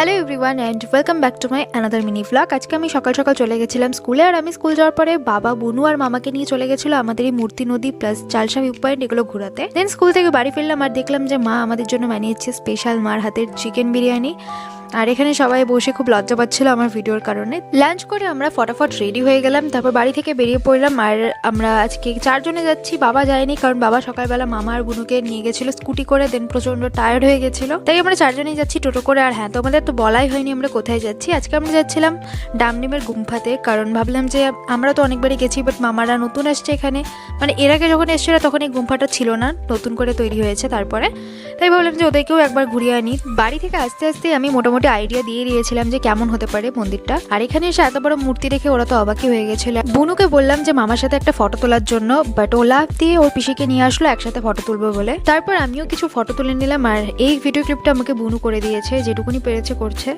Hello everyone and welcome back to my another mini vlog. আজকে আমি সকাল সকাল চলে গেছিলাম স্কুলে, আর আমি স্কুল যাওয়ার পরে বাবা, বুনু আর মামাকে নিয়ে চলে গেছিলো আমাদের এই মূর্তি নদী প্লাস চালসা ভিউ পয়েন্ট এগুলো ঘোরাতে। দেন স্কুল থেকে বাড়ি ফিরলাম আর দেখলাম যে মা আমাদের জন্য বানিয়েছে স্পেশাল মার হাতের চিকেন বিরিয়ানি। আর এখানে সবাই বসে খুব লজ্জা পাচ্ছিল আমার ভিডিওর কারণে। লাঞ্চ করে আমরা ফটাফট রেডি হয়ে গেলাম, তারপর বাড়ি থেকে বেরিয়ে পড়লাম। আর আমরা আজকে 4 জনে যাচ্ছি, বাবা যায়নি কারণ বাবা সকালবেলা মামা আর বুনুকে নিয়ে গেছিলো স্কুটি করে, দেন প্রচন্ড টায়ার্ড হয়ে গেছিলো, তাই আমরা 4 জনেই যাচ্ছি টোটো করে। আর হ্যাঁ, তোমাদের তো বলাই হয়নি আমরা কোথায় যাচ্ছি। আজকে আমরা যাচ্ছিলাম ডামনিমের গুম্ফাতে, কারণ ভাবলাম যে আমরা তো অনেকবারই গেছি, বাট মামারা নতুন আসছে এখানে, মানে এর আগে যখন এসেছিল তখন এই গুম্ফাটা ছিল না, নতুন করে তৈরি হয়েছে তারপরে, তাই ভাবলাম যে ওদেরকেও একবার ঘুরিয়ে আনি। বাড়ি থেকে আস্তে আস্তে আমি মোটামুটি আইডিয়া দিয়ে দিয়েছিলাম যে কেমন হতে পারে মন্দিরটা। আর এখানে এসে এত বড় মূর্তি দেখে ওরা তো অবাকই হয়ে গেছিল। বুনুকে বললাম যে মামার সাথে একটা ফটো তোলার জন্য, বাট ও লাভ দিয়ে ওর পিসিকে নিয়ে আসলো একসাথে ফটো তুলবো বলে। তারপর আমিও কিছু ফটো তুলে নিলাম, আর এই ভিডিও ক্লিপটা আমাকে বুনু করে দিয়েছে, যেটুকুনি পেরেছে করছে।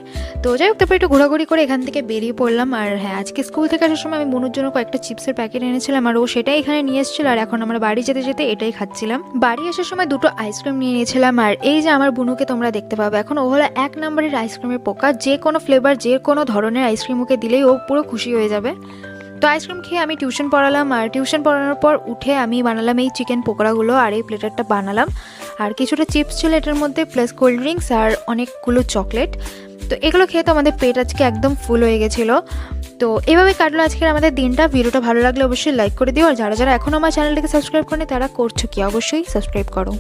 তো যাই হোক, তারপর একটু ঘোরাঘুরি করে এখান থেকে বেরিয়ে পড়লাম। আর হ্যাঁ, আজকে স্কুল থেকে আসার সময় আমি বুনুর জন্য কয়েকটা চিপসের প্যাকেট এনেছিলাম, আর ও সেটাই এখানে নিয়ে এসেছিল। আর এখন আমরা বাড়ি যেতে যেতে এটাই খাচ্ছিলাম। বাড়ি আসার সময় 2টো আইসক্রিম নিয়ে নিয়েছিলাম। আর এই যে আমার বুনুকে তোমরা দেখতে পাবে, এখন ও হলো 1 নম্বরের আইসক্রিমের পোকা। যে কোনো ফ্লেভার, যে কোনো ধরনের আইসক্রিম ওকে দিলেই ও পুরো খুশি হয়ে যাবে। তো আইসক্রিম খেয়ে আমি টিউশন পড়ালাম, আর টিউশন পড়ানোর পর উঠে আমি বানালাম এই চিকেন পকোড়াগুলো, আর এই প্লেটারটা বানালাম। আর কিছুটা চিপস ছিল এটার মধ্যে, প্লাস কোল্ড ড্রিঙ্কস আর অনেকগুলো চকলেট। তো এগুলো খেয়ে তো আমাদের পেট আজকে একদম ফুল হয়ে গেছিলো। তো এভাবে কাটলো আজকের আমাদের দিনটা। ভিডিওটা ভালো লাগলে অবশ্যই লাইক করে দিও, আর যারা যারা এখনও আমার চ্যানেলটাকে সাবস্ক্রাইব করেনি তারা করছো কি, অবশ্যই সাবস্ক্রাইব করো।